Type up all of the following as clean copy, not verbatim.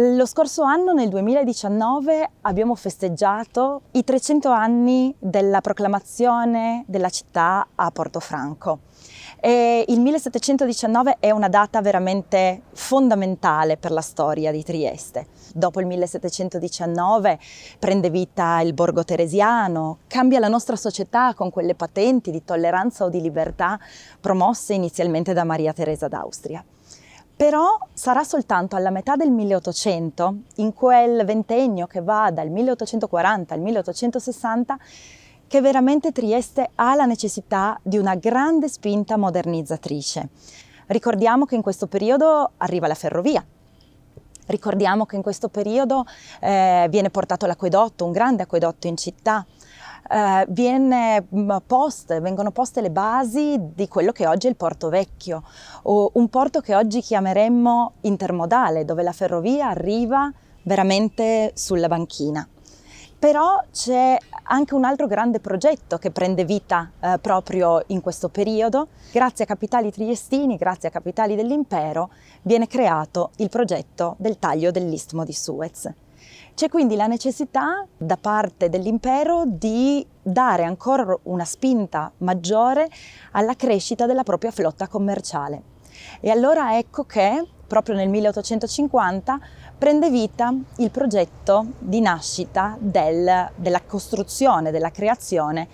Lo scorso anno, nel 2019, abbiamo festeggiato i 300 anni della proclamazione della città a Portofranco. E il 1719 è una data veramente fondamentale per la storia di Trieste. Dopo il 1719 prende vita il Borgo Teresiano, cambia la nostra società con quelle patenti di tolleranza o di libertà promosse inizialmente da Maria Teresa d'Austria. Però sarà soltanto alla metà del 1800, in quel ventennio che va dal 1840 al 1860, che veramente Trieste ha la necessità di una grande spinta modernizzatrice. Ricordiamo che in questo periodo arriva la ferrovia. Ricordiamo che in questo periodo viene portato l'acquedotto, un grande acquedotto in città. Vengono poste le basi di quello che oggi è il Porto Vecchio, o un porto che oggi chiameremmo intermodale, dove la ferrovia arriva veramente sulla banchina. Però c'è anche un altro grande progetto che prende vita proprio in questo periodo. Grazie a capitali triestini, grazie a capitali dell'impero, viene creato il progetto del taglio dell'Istmo di Suez. C'è quindi la necessità da parte dell'impero di dare ancora una spinta maggiore alla crescita della propria flotta commerciale. E allora ecco che proprio nel 1850 prende vita il progetto di nascita della costruzione, della creazione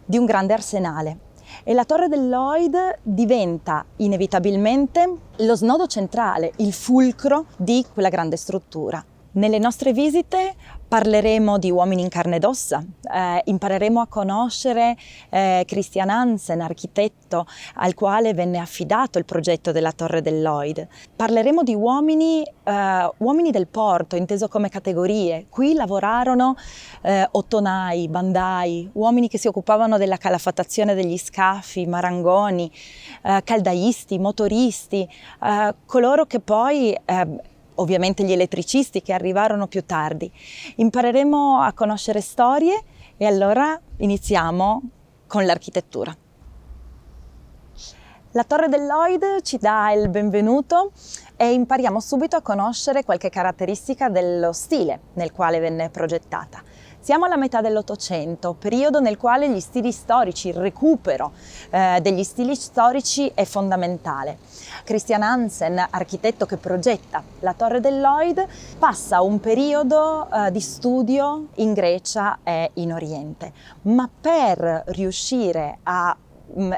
di un grande arsenale. E la Torre del Lloyd diventa inevitabilmente lo snodo centrale, il fulcro di quella grande struttura. Nelle nostre visite parleremo di uomini in carne ed ossa, impareremo a conoscere Christian Hansen, architetto al quale venne affidato il progetto della Torre del Lloyd. Parleremo di uomini del porto, inteso come categorie. Qui lavorarono ottonai, bandai, uomini che si occupavano della calafattazione degli scafi, marangoni, caldaisti, motoristi, coloro che poi ovviamente gli elettricisti che arrivarono più tardi. Impareremo a conoscere storie e allora iniziamo con l'architettura. La Torre del Lloyd ci dà il benvenuto e impariamo subito a conoscere qualche caratteristica dello stile nel quale venne progettata. Siamo alla metà dell'Ottocento, periodo nel quale gli stili storici, il recupero degli stili storici è fondamentale. Christian Hansen, architetto che progetta la Torre del Lloyd, passa un periodo di studio in Grecia e in Oriente, ma per riuscire a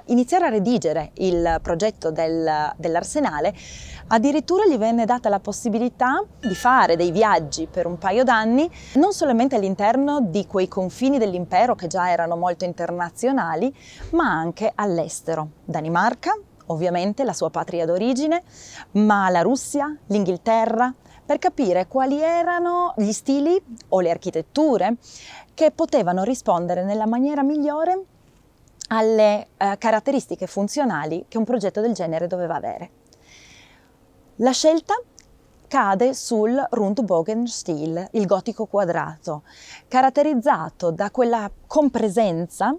iniziare a redigere il progetto dell'arsenale, addirittura gli venne data la possibilità di fare dei viaggi per un paio d'anni, non solamente all'interno di quei confini dell'impero che già erano molto internazionali, ma anche all'estero. Danimarca, ovviamente la sua patria d'origine, ma la Russia, l'Inghilterra, per capire quali erano gli stili o le architetture che potevano rispondere nella maniera migliore alle caratteristiche funzionali che un progetto del genere doveva avere. La scelta cade sul Rundbogenstil, il gotico quadrato, caratterizzato da quella compresenza,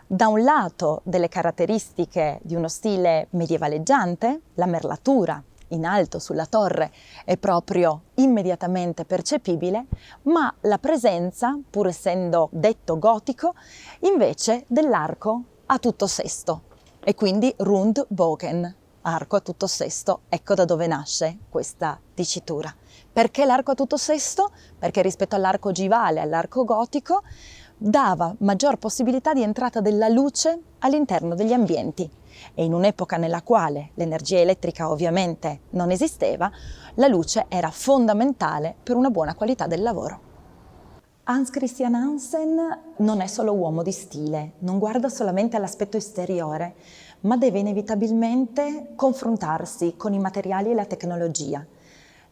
da un lato delle caratteristiche di uno stile medievaleggiante, la merlatura in alto sulla torre è proprio immediatamente percepibile, ma la presenza, pur essendo detto gotico, invece dell'arco a tutto sesto, e quindi Rundbogen, arco a tutto sesto. Ecco da dove nasce questa dicitura. Perché l'arco a tutto sesto? Perché rispetto all'arco ogivale, all'arco gotico, dava maggior possibilità di entrata della luce all'interno degli ambienti. E in un'epoca nella quale l'energia elettrica ovviamente non esisteva, la luce era fondamentale per una buona qualità del lavoro. Hans Christian Hansen non è solo uomo di stile, non guarda solamente all'aspetto esteriore, ma deve inevitabilmente confrontarsi con i materiali e la tecnologia.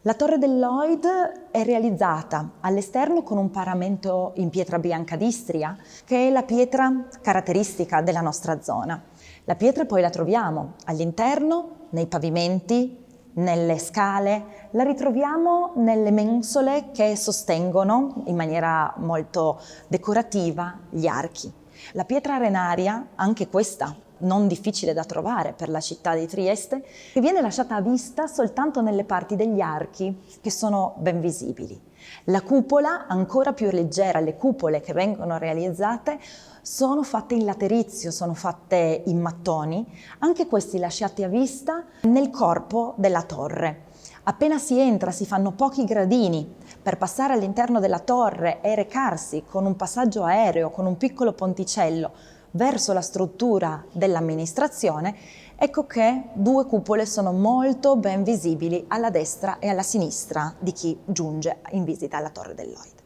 La Torre del Lloyd è realizzata all'esterno con un paramento in pietra bianca d'Istria, che è la pietra caratteristica della nostra zona. La pietra poi la troviamo all'interno, nei pavimenti, nelle scale, la ritroviamo nelle mensole che sostengono in maniera molto decorativa gli archi. La pietra arenaria, anche questa non difficile da trovare per la città di Trieste, che viene lasciata a vista soltanto nelle parti degli archi che sono ben visibili. La cupola, ancora più leggera, le cupole che vengono realizzate sono fatte in laterizio, sono fatte in mattoni, anche questi lasciati a vista nel corpo della torre. Appena si entra si fanno pochi gradini per passare all'interno della torre e recarsi con un passaggio aereo, con un piccolo ponticello verso la struttura dell'amministrazione. Ecco che due cupole sono molto ben visibili alla destra e alla sinistra di chi giunge in visita alla Torre del Lloyd.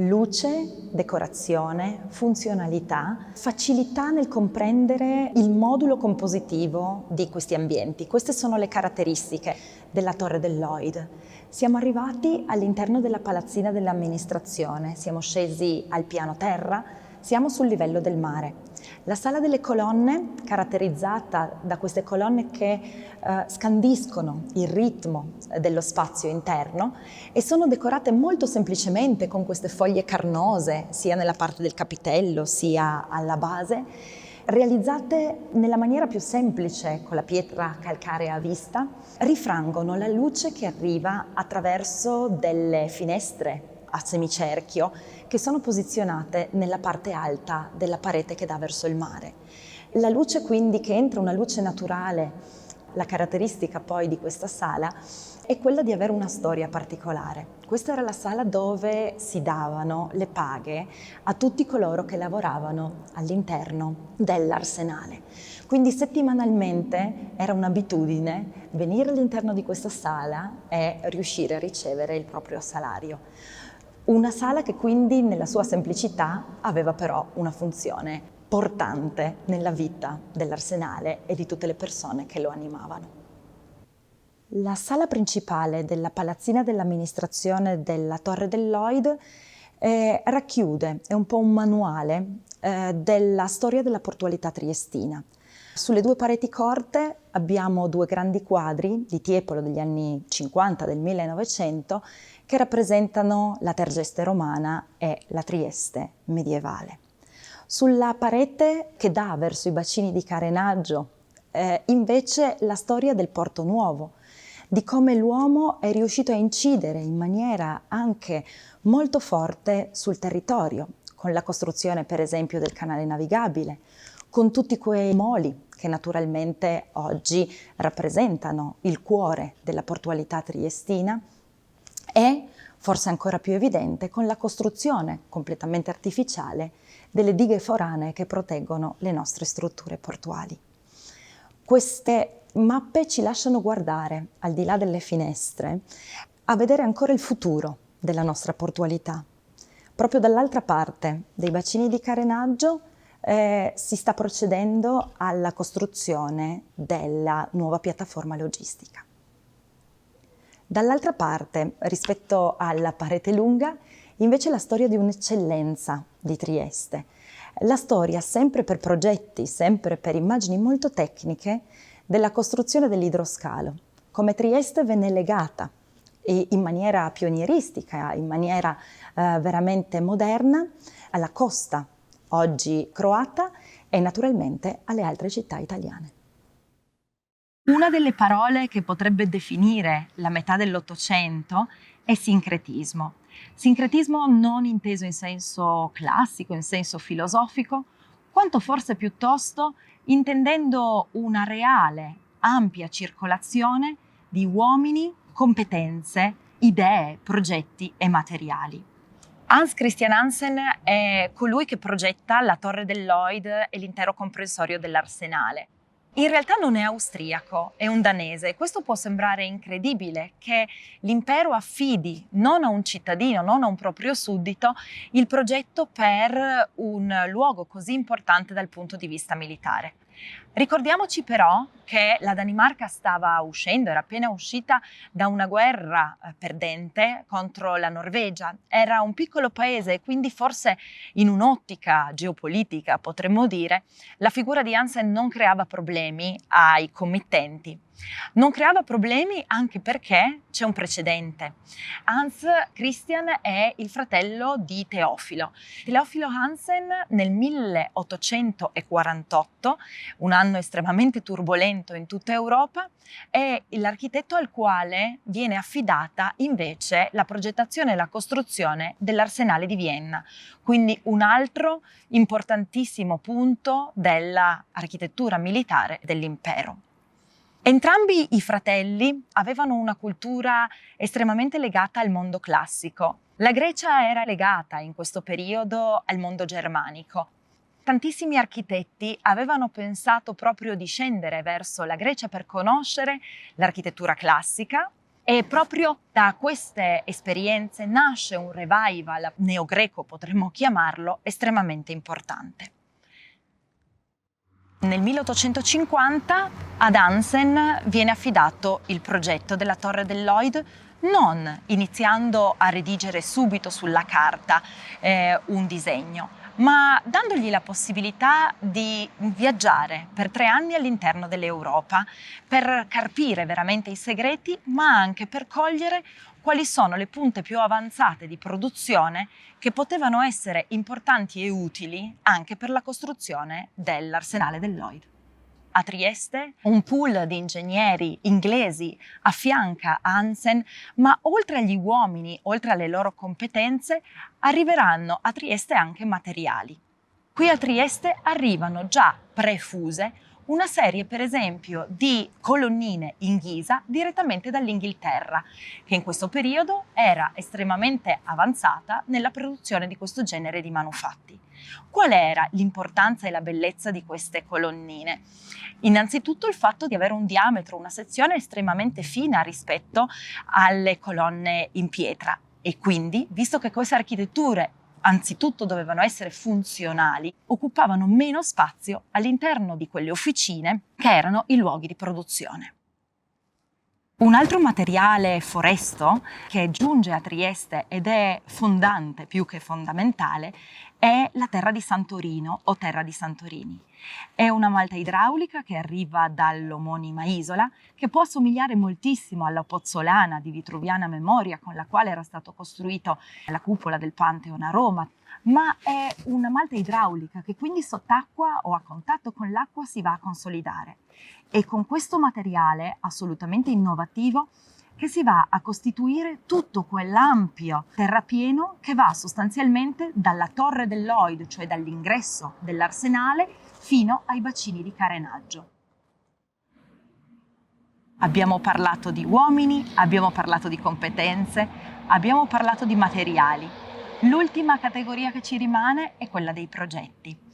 Luce, decorazione, funzionalità, facilità nel comprendere il modulo compositivo di questi ambienti. Queste sono le caratteristiche della Torre del Lloyd. Siamo arrivati all'interno della palazzina dell'amministrazione, siamo scesi al piano terra, siamo sul livello del mare. La sala delle colonne, caratterizzata da queste colonne che scandiscono il ritmo dello spazio interno e sono decorate molto semplicemente con queste foglie carnose, sia nella parte del capitello sia alla base, realizzate nella maniera più semplice con la pietra calcarea a vista, rifrangono la luce che arriva attraverso delle finestre a semicerchio che sono posizionate nella parte alta della parete che dà verso il mare. La luce quindi che entra, una luce naturale, la caratteristica poi di questa sala è quella di avere una storia particolare. Questa era la sala dove si davano le paghe a tutti coloro che lavoravano all'interno dell'arsenale. Quindi settimanalmente era un'abitudine venire all'interno di questa sala e riuscire a ricevere il proprio salario. Una sala che quindi nella sua semplicità aveva però una funzione portante nella vita dell'arsenale e di tutte le persone che lo animavano. La sala principale della palazzina dell'amministrazione della Torre del Lloyd racchiude, è un po' un manuale della storia della portualità triestina. Sulle due pareti corte abbiamo due grandi quadri di Tiepolo degli anni 50, del 1900, che rappresentano la Tergeste romana e la Trieste medievale. Sulla parete che dà verso i bacini di carenaggio, invece la storia del Porto Nuovo, di come l'uomo è riuscito a incidere in maniera anche molto forte sul territorio, con la costruzione per esempio del canale navigabile, con tutti quei moli che naturalmente oggi rappresentano il cuore della portualità triestina e, forse ancora più evidente, con la costruzione completamente artificiale delle dighe foranee che proteggono le nostre strutture portuali. Queste mappe ci lasciano guardare, al di là delle finestre, a vedere ancora il futuro della nostra portualità. Proprio dall'altra parte dei bacini di carenaggio si sta procedendo alla costruzione della nuova piattaforma logistica. Dall'altra parte, rispetto alla parete lunga, invece la storia di un'eccellenza di Trieste. La storia, sempre per progetti, sempre per immagini molto tecniche, della costruzione dell'idroscalo. Come Trieste venne legata in maniera pionieristica, in maniera veramente moderna, alla costa oggi croata e naturalmente alle altre città italiane. Una delle parole che potrebbe definire la metà dell'Ottocento è sincretismo. Sincretismo non inteso in senso classico, in senso filosofico, quanto forse piuttosto intendendo una reale, ampia circolazione di uomini, competenze, idee, progetti e materiali. Hans Christian Andersen è colui che progetta la Torre del Lloyd e l'intero comprensorio dell'Arsenale. In realtà non è austriaco, è un danese. Questo può sembrare incredibile, che l'impero affidi non a un cittadino, non a un proprio suddito, il progetto per un luogo così importante dal punto di vista militare. Ricordiamoci però che la Danimarca stava uscendo, era appena uscita da una guerra perdente contro la Norvegia. Era un piccolo paese e quindi forse in un'ottica geopolitica, potremmo dire, la figura di Hansen non creava problemi ai committenti. Non creava problemi anche perché c'è un precedente. Hans Christian è il fratello di Teofilo. Teofilo Hansen nel 1848, un anno estremamente turbolento in tutta Europa, è l'architetto al quale viene affidata invece la progettazione e la costruzione dell'Arsenale di Vienna, quindi un altro importantissimo punto dell'architettura militare dell'impero. Entrambi i fratelli avevano una cultura estremamente legata al mondo classico. La Grecia era legata in questo periodo al mondo germanico. Tantissimi architetti avevano pensato proprio di scendere verso la Grecia per conoscere l'architettura classica e proprio da queste esperienze nasce un revival neogreco, potremmo chiamarlo, estremamente importante. Nel 1850 ad Hansen viene affidato il progetto della Torre del Lloyd, non iniziando a redigere subito sulla carta un disegno, ma dandogli la possibilità di viaggiare per 3 anni all'interno dell'Europa per carpire veramente i segreti, ma anche per cogliere quali sono le punte più avanzate di produzione che potevano essere importanti e utili anche per la costruzione dell'Arsenale del Lloyd. A Trieste un pool di ingegneri inglesi affianca Hansen, ma oltre agli uomini, oltre alle loro competenze, arriveranno a Trieste anche materiali. Qui a Trieste arrivano già prefuse una serie, per esempio, di colonnine in ghisa direttamente dall'Inghilterra, che in questo periodo era estremamente avanzata nella produzione di questo genere di manufatti. Qual era l'importanza e la bellezza di queste colonnine? Innanzitutto il fatto di avere un diametro, una sezione estremamente fina rispetto alle colonne in pietra e quindi, visto che queste architetture anzitutto dovevano essere funzionali, occupavano meno spazio all'interno di quelle officine che erano i luoghi di produzione. Un altro materiale foresto che giunge a Trieste ed è fondante più che fondamentale è la terra di Santorino o terra di Santorini. È una malta idraulica che arriva dall'omonima isola, che può assomigliare moltissimo alla pozzolana di vitruviana memoria con la quale era stato costruito la cupola del Pantheon a Roma, ma è una malta idraulica che quindi sott'acqua o a contatto con l'acqua si va a consolidare. E con questo materiale assolutamente innovativo che si va a costituire tutto quell'ampio terrapieno che va sostanzialmente dalla torre del Lloyd, cioè dall'ingresso dell'arsenale, fino ai bacini di carenaggio. Abbiamo parlato di uomini, abbiamo parlato di competenze, abbiamo parlato di materiali. L'ultima categoria che ci rimane è quella dei progetti.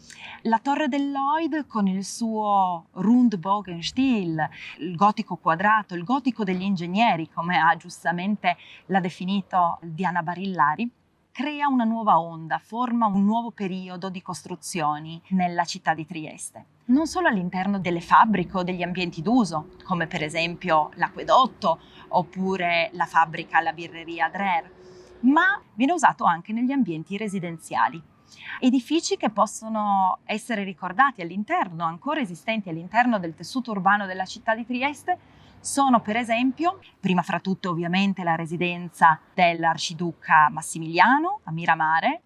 La Torre del Lloyd con il suo Rundbogenstil, il gotico quadrato, il gotico degli ingegneri, come ha giustamente l'ha definito Diana Barillari, crea una nuova onda, forma un nuovo periodo di costruzioni nella città di Trieste. Non solo all'interno delle fabbriche o degli ambienti d'uso, come per esempio l'acquedotto oppure la fabbrica, la birreria Dreher, ma viene usato anche negli ambienti residenziali. Edifici che possono essere ricordati all'interno, ancora esistenti all'interno del tessuto urbano della città di Trieste, sono per esempio, prima fra tutte ovviamente la residenza dell'arciduca Massimiliano a Miramare,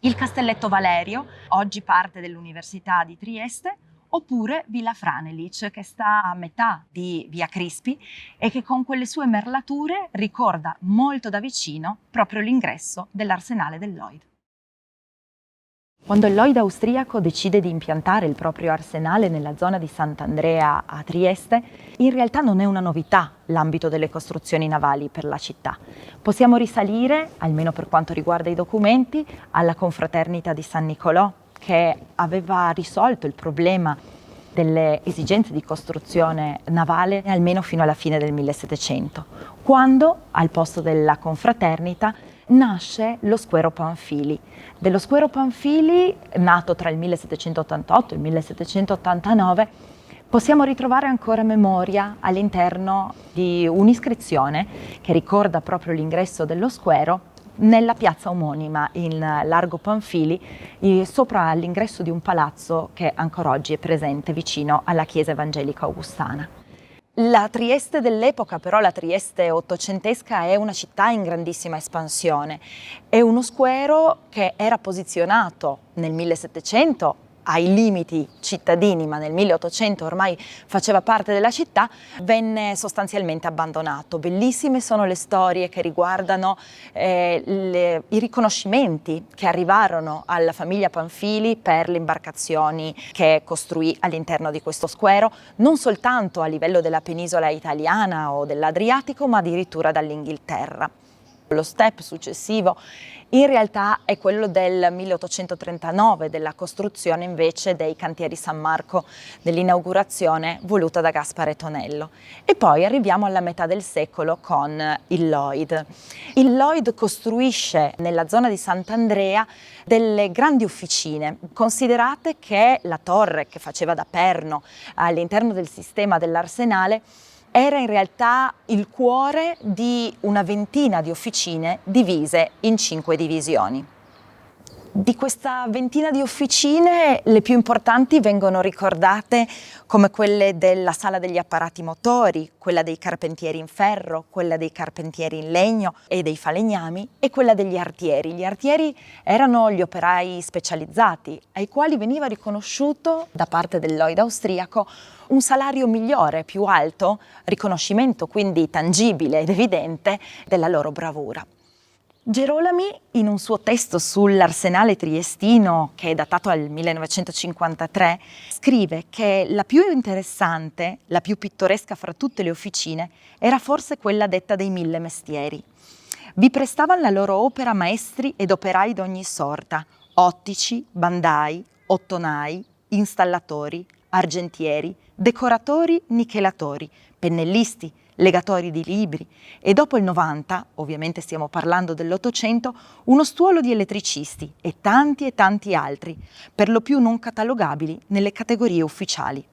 il Castelletto Valerio, oggi parte dell'Università di Trieste, oppure Villa Franelich, che sta a metà di Via Crispi e che con quelle sue merlature ricorda molto da vicino proprio l'ingresso dell'Arsenale del Lloyd. Quando il Lloyd austriaco decide di impiantare il proprio arsenale nella zona di Sant'Andrea a Trieste, in realtà non è una novità l'ambito delle costruzioni navali per la città. Possiamo risalire, almeno per quanto riguarda i documenti, alla confraternita di San Nicolò, che aveva risolto il problema delle esigenze di costruzione navale almeno fino alla fine del 1700, quando al posto della confraternita nasce lo Squero Panfili. Dello Squero Panfili, nato tra il 1788 e il 1789, Possiamo ritrovare ancora memoria all'interno di un'iscrizione che ricorda proprio l'ingresso dello squero nella piazza omonima in largo Panfili, sopra all'ingresso di un palazzo che ancora oggi è presente vicino alla chiesa evangelica augustana. La Trieste dell'epoca, però, la Trieste ottocentesca, è una città in grandissima espansione. È uno squero che era posizionato nel 1700 ai limiti cittadini, ma nel 1800 ormai faceva parte della città, venne sostanzialmente abbandonato. Bellissime sono le storie che riguardano i riconoscimenti che arrivarono alla famiglia Panfili per le imbarcazioni che costruì all'interno di questo squero, non soltanto a livello della penisola italiana o dell'Adriatico, ma addirittura dall'Inghilterra. Lo step successivo in realtà è quello del 1839, della costruzione invece dei cantieri San Marco, dell'inaugurazione voluta da Gaspare Tonello. E poi arriviamo alla metà del secolo con il Lloyd. Il Lloyd costruisce nella zona di Sant'Andrea delle grandi officine. Considerate che la torre che faceva da perno all'interno del sistema dell'arsenale era in realtà il cuore di una ventina di officine divise in 5 divisioni. Di questa ventina di officine, le più importanti vengono ricordate come quelle della sala degli apparati motori, quella dei carpentieri in ferro, quella dei carpentieri in legno e dei falegnami e quella degli artieri. Gli artieri erano gli operai specializzati ai quali veniva riconosciuto da parte del Lloyd austriaco un salario migliore, più alto, riconoscimento quindi tangibile ed evidente della loro bravura. Gerolami, in un suo testo sull'arsenale triestino, che è datato al 1953, scrive che la più interessante, la più pittoresca fra tutte le officine, era forse quella detta dei 1000 mestieri. Vi prestavano la loro opera maestri ed operai d'ogni sorta, ottici, bandai, ottonai, installatori, argentieri, decoratori, nichelatori, pennellisti, legatori di libri e dopo il 90, ovviamente stiamo parlando dell'Ottocento, uno stuolo di elettricisti e tanti altri, per lo più non catalogabili nelle categorie ufficiali.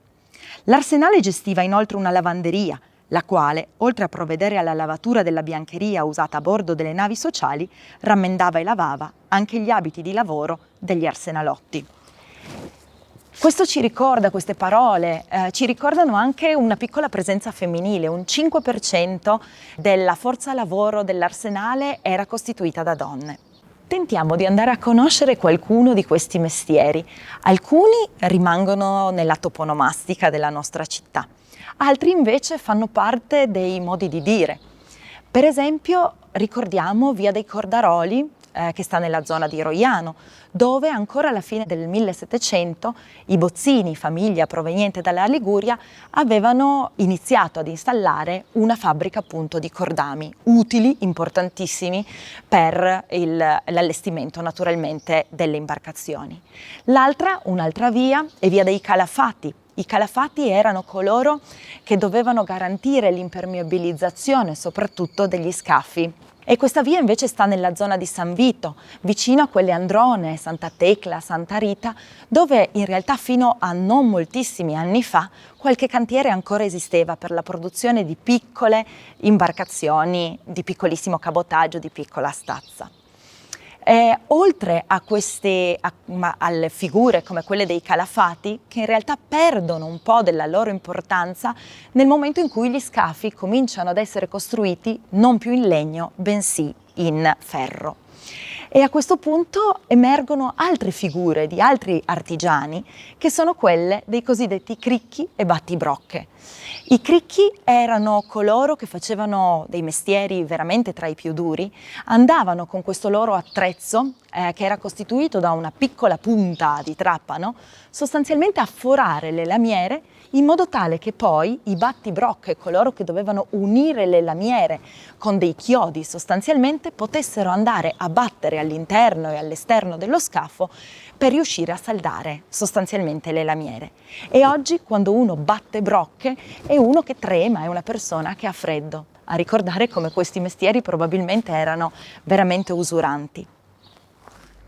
L'arsenale gestiva inoltre una lavanderia, la quale, oltre a provvedere alla lavatura della biancheria usata a bordo delle navi sociali, rammendava e lavava anche gli abiti di lavoro degli arsenalotti. Questo ci ricorda, queste parole, ci ricordano anche una piccola presenza femminile. Un 5% della forza lavoro dell'arsenale era costituita da donne. Tentiamo di andare a conoscere qualcuno di questi mestieri. Alcuni rimangono nella toponomastica della nostra città, altri invece fanno parte dei modi di dire. Per esempio, ricordiamo Via dei Cordaroli, che sta nella zona di Roiano, dove ancora alla fine del 1700 i Bozzini, famiglia proveniente dalla Liguria, avevano iniziato ad installare una fabbrica appunto di cordami, utili, importantissimi per l'allestimento naturalmente delle imbarcazioni. Un'altra via è Via dei Calafati. I calafati erano coloro che dovevano garantire l'impermeabilizzazione soprattutto degli scaffi. E questa via invece sta nella zona di San Vito, vicino a quelle Androne, Santa Tecla, Santa Rita, dove in realtà fino a non moltissimi anni fa qualche cantiere ancora esisteva per la produzione di piccole imbarcazioni, di piccolissimo cabotaggio, di piccola stazza. Oltre a alle figure come quelle dei calafati, che in realtà perdono un po' della loro importanza nel momento in cui gli scafi cominciano ad essere costruiti non più in legno, bensì in ferro. E a questo punto emergono altre figure di altri artigiani, che sono quelle dei cosiddetti cricchi e battibrocche. I cricchi erano coloro che facevano dei mestieri veramente tra i più duri, andavano con questo loro attrezzo, che era costituito da una piccola punta di trapano, sostanzialmente a forare le lamiere in modo tale che poi i battibrocche, coloro che dovevano unire le lamiere con dei chiodi sostanzialmente, potessero andare a battere all'interno e all'esterno dello scafo per riuscire a saldare sostanzialmente le lamiere. E oggi quando uno batte brocche è uno che trema, è una persona che ha freddo, a ricordare come questi mestieri probabilmente erano veramente usuranti.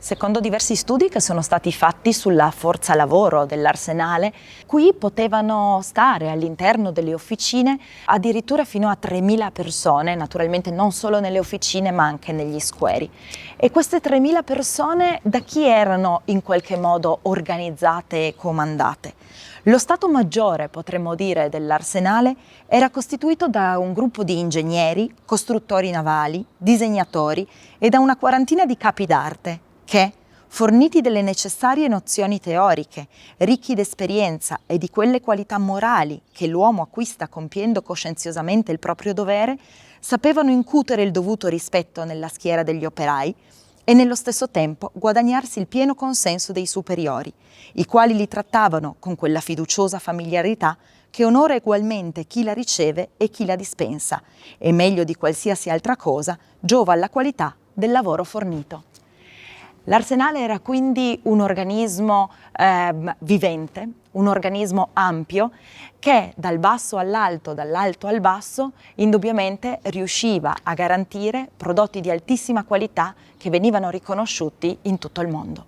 Secondo diversi studi che sono stati fatti sulla forza lavoro dell'Arsenale, qui potevano stare all'interno delle officine addirittura fino a 3.000 persone, naturalmente non solo nelle officine ma anche negli squari. E queste 3.000 persone da chi erano in qualche modo organizzate e comandate? Lo Stato Maggiore, potremmo dire, dell'Arsenale era costituito da un gruppo di ingegneri, costruttori navali, disegnatori e da una quarantina di capi d'arte che, forniti delle necessarie nozioni teoriche, ricchi d'esperienza e di quelle qualità morali che l'uomo acquista compiendo coscienziosamente il proprio dovere, sapevano incutere il dovuto rispetto nella schiera degli operai e nello stesso tempo guadagnarsi il pieno consenso dei superiori, i quali li trattavano con quella fiduciosa familiarità che onora ugualmente chi la riceve e chi la dispensa, e meglio di qualsiasi altra cosa giova alla qualità del lavoro fornito. L'Arsenale era quindi un organismo vivente, un organismo ampio che dal basso all'alto, dall'alto al basso, indubbiamente riusciva a garantire prodotti di altissima qualità che venivano riconosciuti in tutto il mondo.